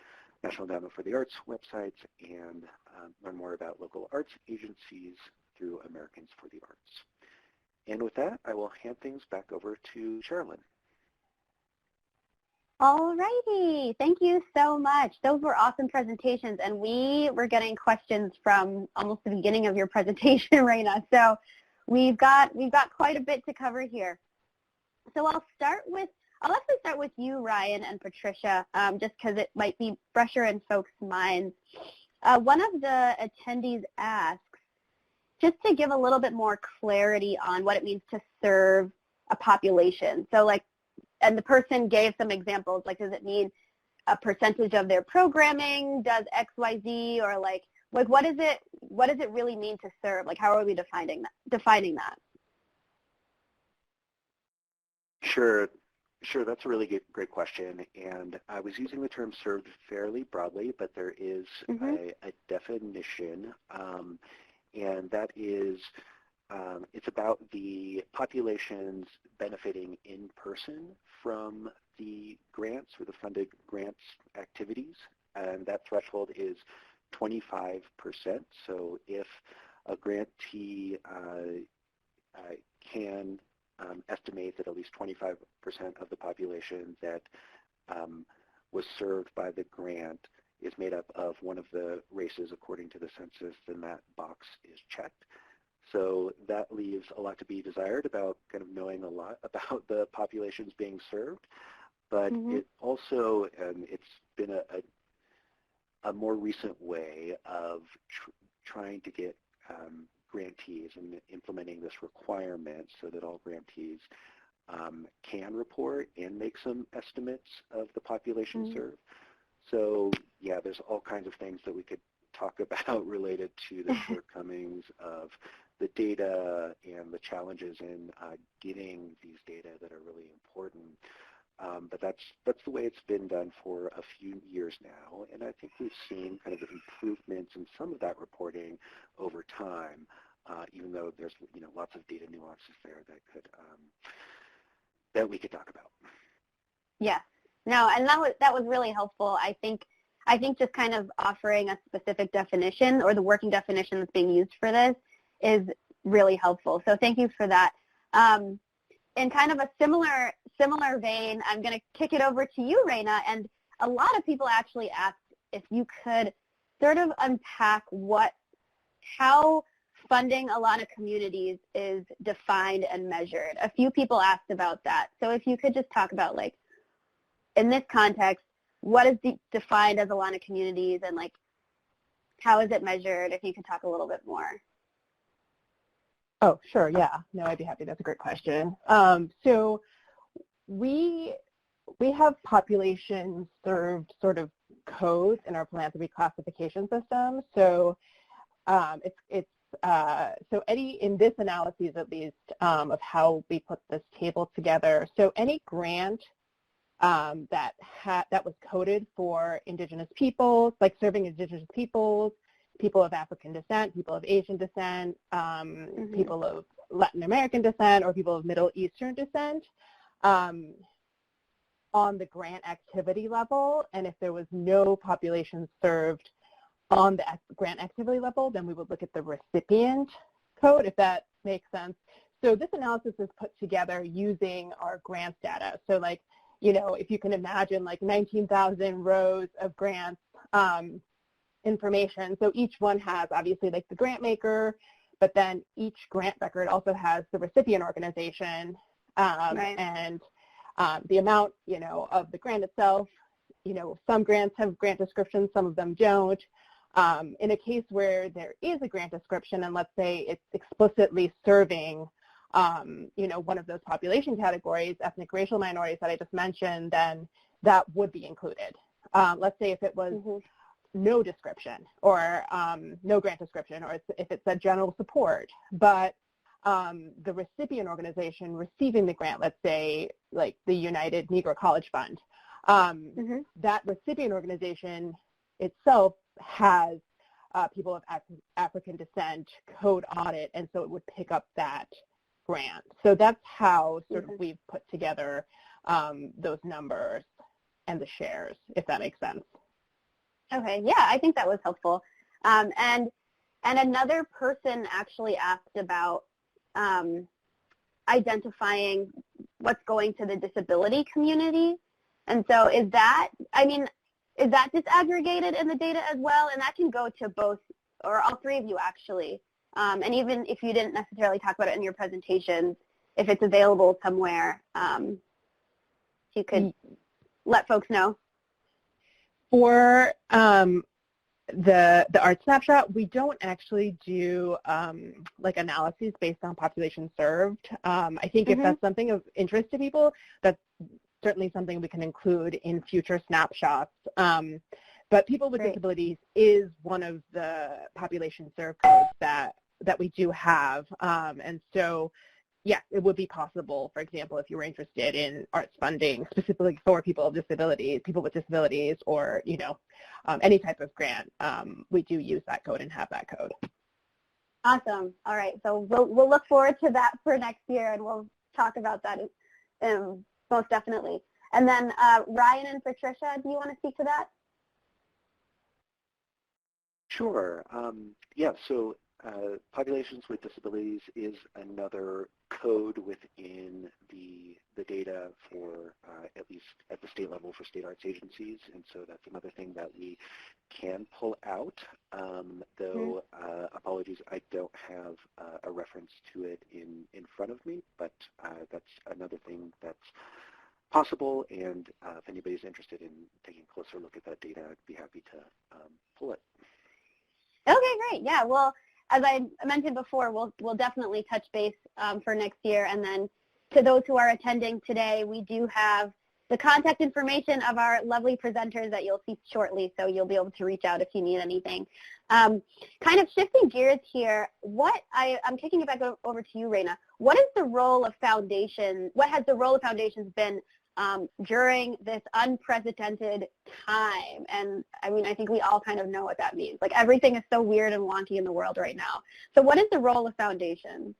Speaker 3: National Endowment for the Arts websites and learn more about local arts agencies through Americans for the Arts. And with that, I will hand things back over to Sherilyn.
Speaker 1: All righty. Thank you so much. Those were awesome presentations, and we were getting questions from almost the beginning of your presentation, Raina. So we've got quite a bit to cover here. So I'll actually start with you, Ryan and Patricia, just because it might be fresher in folks' minds. One of the attendees asks, just to give a little bit more clarity on what it means to serve a population. So and the person gave some examples, like does it mean a percentage of their programming, does X, Y, Z, or like what does it really mean to serve? Like how are we defining that?
Speaker 3: Sure, that's a really great question. And I was using the term served fairly broadly, but there is a definition, and that is it's about the populations benefiting in person from the grants or the funded grants activities, and that threshold is 25%. So if a grantee can estimate that at least 25% of the population that was served by the grant is made up of one of the races according to the census, then that box is checked. So that leaves a lot to be desired about kind of knowing a lot about the populations being served, but it also, it's been a more recent way of trying to get grantees and implementing this requirement so that all grantees can report and make some estimates of the population served. So yeah, there's all kinds of things that we could talk about related to the shortcomings of the data and the challenges in getting these data that are really important. But that's the way it's been done for a few years now, and I think we've seen kind of improvements in some of that reporting over time, even though there's lots of data nuances there that we could talk about.
Speaker 1: Yeah, no, and that was really helpful. I think just kind of offering a specific definition or the working definition that's being used for this is really helpful. So thank you for that. In kind of a similar vein, I'm going to kick it over to you, Raina. And a lot of people actually asked if you could sort of unpack how funding Alana Communities is defined and measured. A few people asked about that. So if you could just talk about, like, in this context, what is defined as Alana Communities and, like, how is it measured? If you could talk a little bit more.
Speaker 2: Oh, sure, yeah. No, I'd be happy. That's a great question. So we we have population served sort of codes in our philanthropy classification system. So so in this analysis at least of how we put this table together, so any grant that was coded for Indigenous peoples, like serving Indigenous peoples, people of African descent, people of Asian descent, people of Latin American descent, or people of Middle Eastern descent, on the grant activity level, and if there was no population served on the grant activity level, then we would look at the recipient code, if that makes sense. So this analysis is put together using our grants data. So like, you know, if you can imagine like 19,000 rows of grants information. So each one has obviously like the grant maker, but then each grant record also has the recipient organization and the amount, you know, of the grant itself. You know, some grants have grant descriptions, some of them don't. In a case where there is a grant description, and let's say it's explicitly serving, you know, one of those population categories, ethnic racial minorities that I just mentioned, then that would be included. Let's say if it was no description or no grant description, or if it said general support, but the recipient organization receiving the grant, let's say like the United Negro College Fund, that recipient organization itself has people of African descent code on it, and so it would pick up that grant. So that's how sort of we've put together those numbers and the shares, if that makes sense.
Speaker 1: Okay, yeah, I think that was helpful. And another person actually asked about identifying what's going to the disability community. And so is that, I mean, is that disaggregated in the data as well? And that can go to both, or all three of you actually. And even if you didn't necessarily talk about it in your presentations, if it's available somewhere, you could let folks know.
Speaker 2: For the art snapshot, we don't actually do like analyses based on population served. I think if that's something of interest to people, that's certainly something we can include in future snapshots. But people with disabilities is one of the population served codes that we do have. And so, yes, it would be possible, for example, if you were interested in arts funding specifically for people with disabilities, or, you know, any type of grant, we do use that code and have that code.
Speaker 1: Awesome. All right. So we'll look forward to that for next year, and we'll talk about that most definitely. And then Ryan and Patricia, do you want to speak to that?
Speaker 3: Sure. Yeah, so populations with disabilities is another code within the data for, at least at the state level, for state arts agencies. And so that's another thing that we can pull out, though apologies, I don't have a reference to it in front of me, but that's another thing that's possible. And if anybody's interested in taking a closer look at that data, I'd be happy to pull it.
Speaker 1: Okay, great. Yeah, well, as I mentioned before, we'll definitely touch base for next year. And then to those who are attending today, we do have the contact information of our lovely presenters that you'll see shortly, so you'll be able to reach out if you need anything. Kind of shifting gears here, I'm kicking it back over to you, Raina. What is the role of foundation? What has the role of foundations been during this unprecedented time? And I mean, I think we all kind of know what that means. Like, everything is so weird and wonky in the world right now. So what is the role of foundations?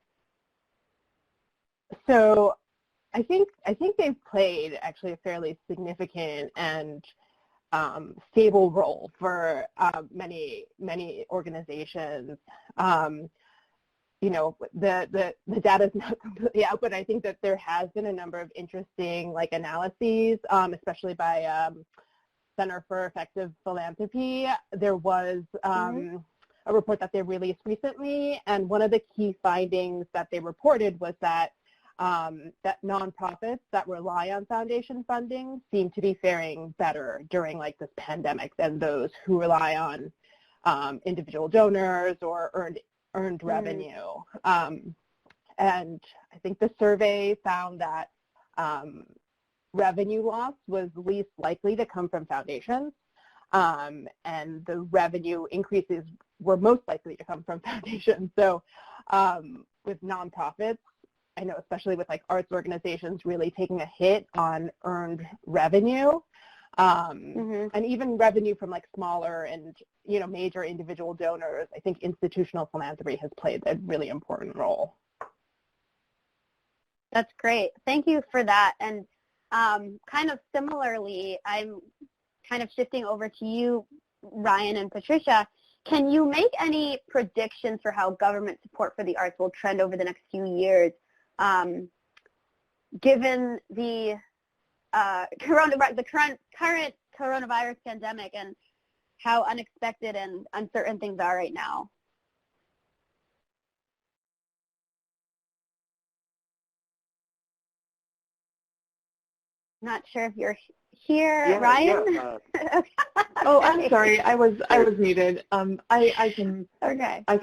Speaker 2: So I think they've played actually a fairly significant and stable role for many organizations. You know, the data is not completely out, but I think that there has been a number of interesting analyses, especially by Center for Effective Philanthropy. There was a report that they released recently, and one of the key findings that they reported was that that nonprofits that rely on foundation funding seem to be faring better during this pandemic than those who rely on individual donors or earned revenue. And I think the survey found that revenue loss was least likely to come from foundations, and the revenue increases were most likely to come from foundations. So with nonprofits, I know especially with like arts organizations really taking a hit on earned revenue, and even revenue from like smaller and major individual donors, I think institutional philanthropy has played a really important role.
Speaker 1: That's great. Thank you for that. And kind of similarly, I'm kind of shifting over to you, Ryan and Patricia. Can you make any predictions for how government support for the arts will trend over the next few years, given the current coronavirus pandemic and how unexpected and uncertain things are right now? Not sure if you're here,
Speaker 3: Yeah,
Speaker 1: Ryan.
Speaker 3: yeah,
Speaker 4: Oh, I'm sorry. I was muted. I can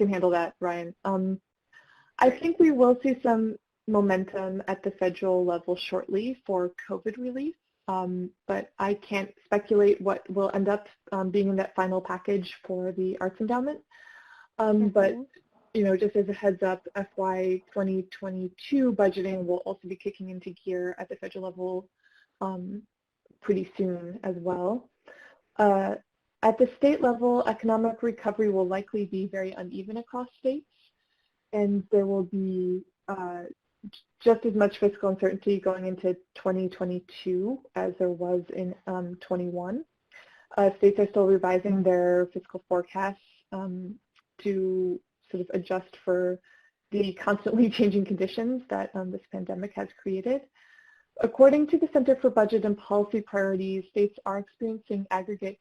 Speaker 4: handle that, Ryan. I think we will see some momentum at the federal level shortly for COVID relief, but I can't speculate what will end up being in that final package for the Arts Endowment. But just as a heads up, FY 2022 budgeting will also be kicking into gear at the federal level pretty soon as well. At the state level, economic recovery will likely be very uneven across states, and there will be just as much fiscal uncertainty going into 2022 as there was in 21. States are still revising their fiscal forecasts to sort of adjust for the constantly changing conditions that this pandemic has created. According to the Center for Budget and Policy Priorities, states are experiencing aggregate,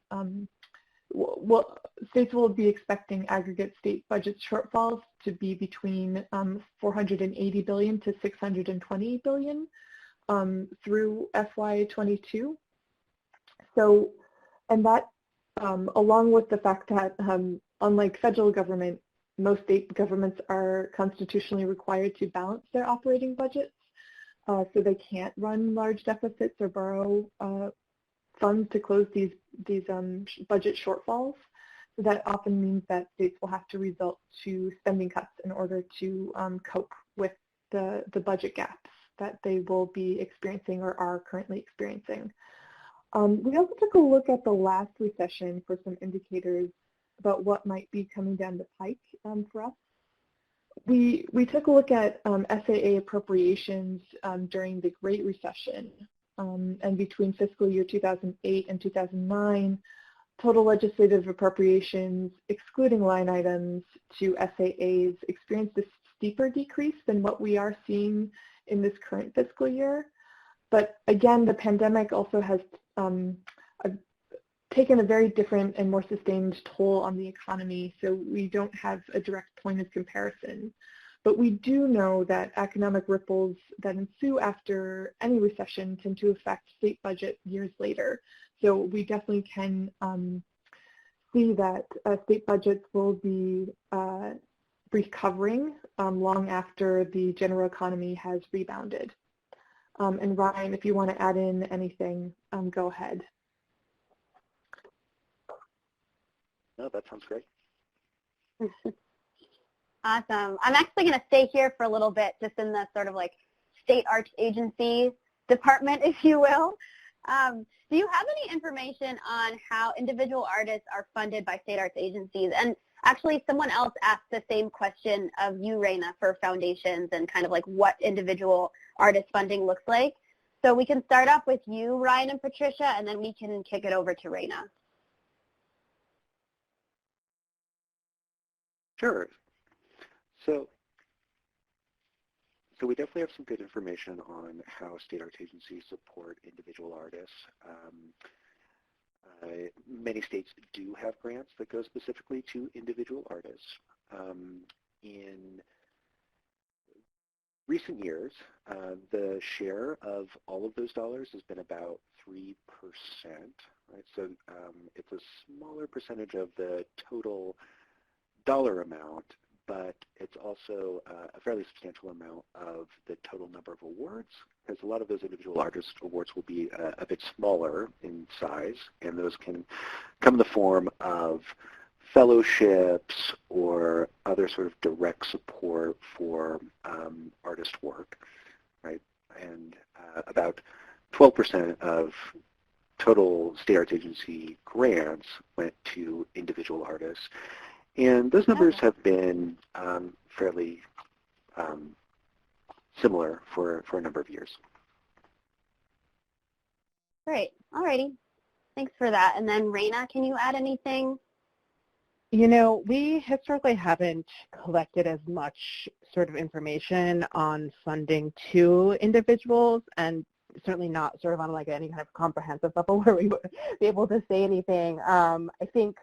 Speaker 4: states will be expecting aggregate state budget shortfalls to be between $480 billion to $620 billion through FY 22. So, and that, along with the fact that unlike federal government, most state governments are constitutionally required to balance their operating budgets. So they can't run large deficits or borrow funds to close these budget shortfalls. So that often means that states will have to resort to spending cuts in order to cope with the budget gaps that they will be experiencing or are currently experiencing. We also took a look at the last recession for some indicators about what might be coming down the pike for us. We took a look at SAA appropriations during the Great Recession, and between fiscal year 2008 and 2009, total legislative appropriations, excluding line items to SAAs, experienced a steeper decrease than what we are seeing in this current fiscal year. But again, the pandemic also has taken a very different and more sustained toll on the economy, so we don't have a direct point of comparison. But we do know that economic ripples that ensue after any recession tend to affect state budget years later. So we definitely can see that state budgets will be recovering long after the general economy has rebounded. And Ryan, if you want to add in anything, go ahead.
Speaker 3: No, that sounds great.
Speaker 1: Awesome. I'm actually going to stay here for a little bit, just in the sort of like state arts agency department, if you will. Do you have any information on how individual artists are funded by state arts agencies? And actually, someone else asked the same question of you, Raina, for foundations and kind of like what individual artist funding looks like. So we can start off with you, Ryan and Patricia, and then we can kick it over to Raina.
Speaker 3: Sure. So we definitely have some good information on how state arts agencies support individual artists. Many states do have grants that go specifically to individual artists. In recent years, the share of all of those dollars has been about 3%. Right? So it's a smaller percentage of the total dollar amount, but it's also a fairly substantial amount of the total number of awards because a lot of those individual artist awards will be a bit smaller in size, and those can come in the form of fellowships or other sort of direct support for artist work, right? And about 12% of total state arts agency grants went to individual artists. And those numbers have been fairly similar for a number of years.
Speaker 1: Great. Alrighty. Thanks for that. And then Raina, can you add anything?
Speaker 2: You know, we historically haven't collected as much sort of information on funding to individuals, and certainly not sort of on like any kind of comprehensive level where we would be able to say anything. I think,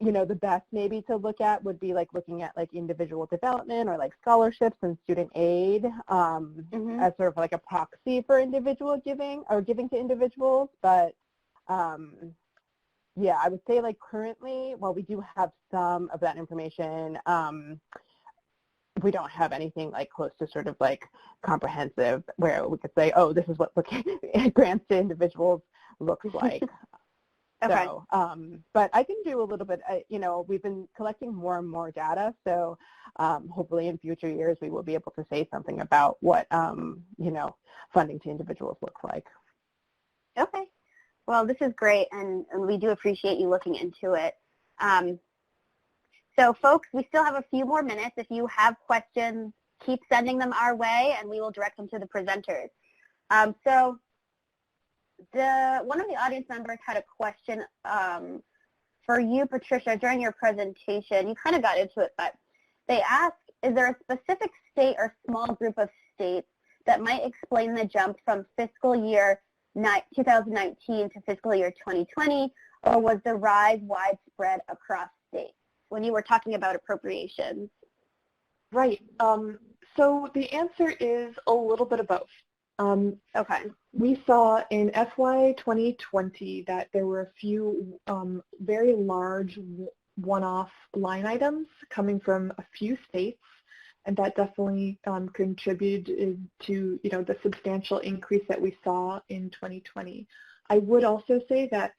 Speaker 2: you know, the best maybe to look at would be like looking at like individual development or like scholarships and student aid as sort of like a proxy for individual giving or giving to individuals. But yeah, I would say like currently, while we do have some of that information, we don't have anything like close to sort of like comprehensive where we could say, oh, this is what grants to individuals looks like.
Speaker 1: Okay.
Speaker 2: So, but I can do a little bit, you know, we've been collecting more and more data, so hopefully in future years we will be able to say something about what, you know, funding to individuals looks like.
Speaker 1: Okay. Well, this is great, and we do appreciate you looking into it. So, folks, we still have a few more minutes. If you have questions, keep sending them our way, and we will direct them to the presenters. So one of the audience members had a question for you, Patricia, during your presentation. You kind of got into it, but they asked, is there a specific state or small group of states that might explain the jump from fiscal year 2019 to fiscal year 2020, or was the rise widespread across states when you were talking about appropriations?
Speaker 4: Right. So the answer is a little bit of both.
Speaker 1: Okay.
Speaker 4: We saw in FY 2020 that there were a few very large one-off line items coming from a few states, and that definitely contributed to, you know, the substantial increase that we saw in 2020. I would also say that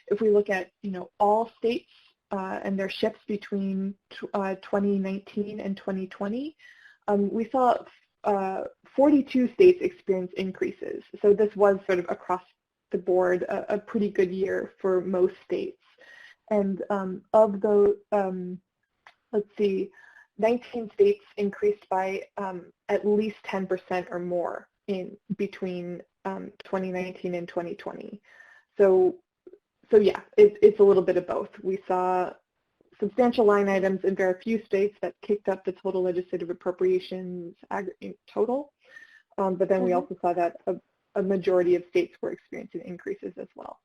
Speaker 4: if we look at, you know, all states and their shifts between 2019 and 2020, we saw 42 states experience increases. So this was sort of across the board a pretty good year for most states. And of those, let's see, 19 states increased by at least 10% or more in between 2019 and 2020. So yeah, it's a little bit of both. We saw substantial line items in very few states that kicked up the total legislative appropriations total, but then we also saw that a majority of states were experiencing increases as well.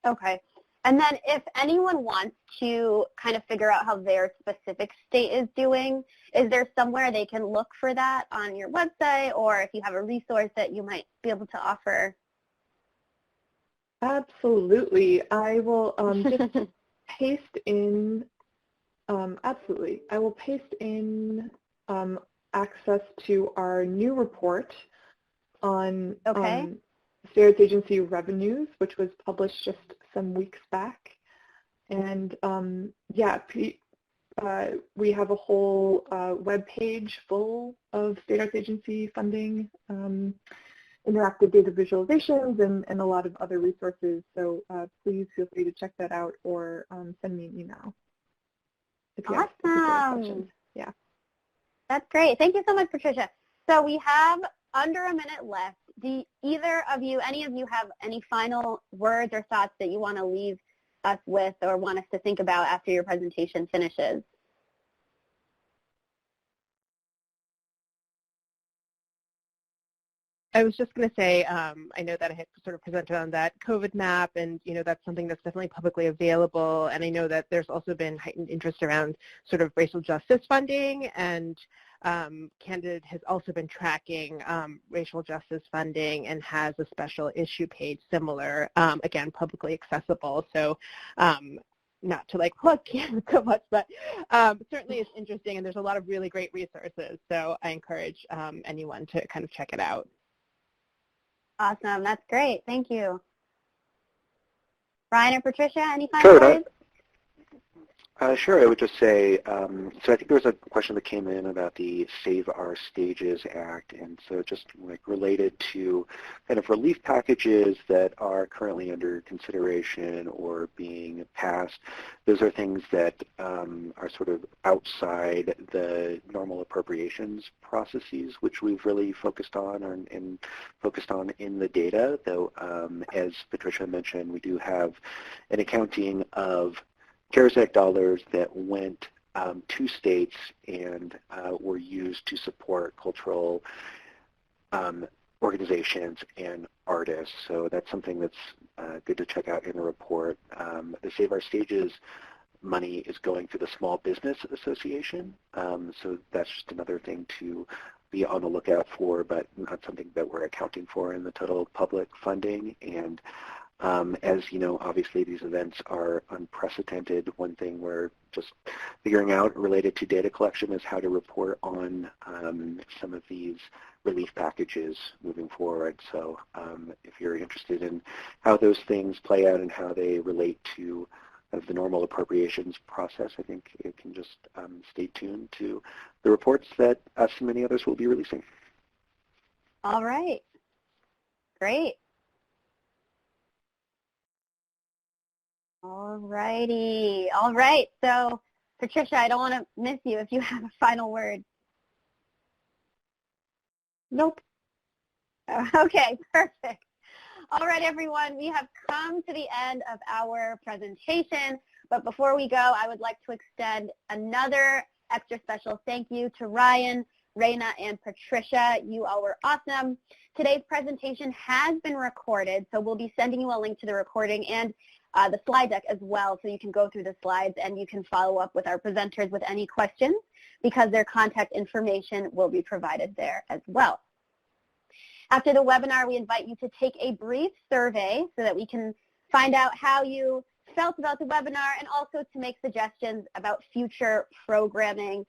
Speaker 1: Okay. And then if anyone wants to kind of figure out how their specific state is doing, is there somewhere they can look for that on your website, or if you have a resource that you might be able to offer?
Speaker 4: Absolutely. I will just paste in, absolutely. I will paste in access to our new report on state arts agency revenues, which was published just some weeks back. And yeah, we have a whole web page full of state arts agency funding, interactive data visualizations, and a lot of other resources. So please feel free to check that out or send me an email if you have particular questions. Yeah.
Speaker 1: That's great. Thank you so much, Patricia. So we have under a minute left. Do either of you, any of you, have any final words or thoughts that you want to leave us with or want us to think about after your presentation finishes?
Speaker 2: I was just going to say, I know that I had sort of presented on that COVID map, and you know that's something that's definitely publicly available. And I know that there's also been heightened interest around sort of racial justice funding, and Candid has also been tracking racial justice funding and has a special issue page similar, again, publicly accessible. So not to like plug Canvas so much, but certainly it's interesting, and there's a lot of really great resources. So I encourage anyone to kind of check it out.
Speaker 1: Awesome. That's great. Thank you. Ryan or Patricia, any final words?
Speaker 3: Sure, I would just say, so I think there was a question that came in about the Save Our Stages Act, and so just like related to kind of relief packages that are currently under consideration or being passed. Those are things that are sort of outside the normal appropriations processes, which we've really focused on and focused on in the data, though as Patricia mentioned, we do have an accounting of CARES Act dollars that went to states and were used to support cultural organizations and artists. So that's something that's good to check out in the report. The Save Our Stages money is going to the Small Business Association. So that's just another thing to be on the lookout for, but not something that we're accounting for in the total public funding. And as you know, obviously these events are unprecedented. One thing we're just figuring out related to data collection is how to report on some of these relief packages moving forward. So if you're interested in how those things play out and how they relate to the normal appropriations process, I think it can just stay tuned to the reports that us and many others will be releasing.
Speaker 1: All right. Great. All righty. All right. So, Patricia, I don't want to miss you if you have a final word.
Speaker 4: Nope.
Speaker 1: Okay, perfect. All right, everyone, we have come to the end of our presentation, but before we go, I would like to extend another extra special thank you to Ryan, Raina, and Patricia. You all were awesome. Today's presentation has been recorded, so we'll be sending you a link to the recording and the slide deck as well, so you can go through the slides and you can follow up with our presenters with any questions, because their contact information will be provided there as well. After the webinar, we invite you to take a brief survey so that we can find out how you felt about the webinar and also to make suggestions about future programming.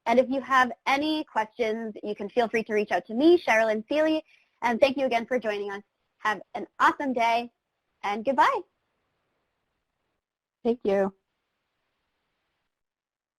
Speaker 1: And if you have any questions, you can feel free to reach out to me, Sherilyn Seely, and thank you again for joining us. Have an awesome day, and goodbye.
Speaker 2: Thank you.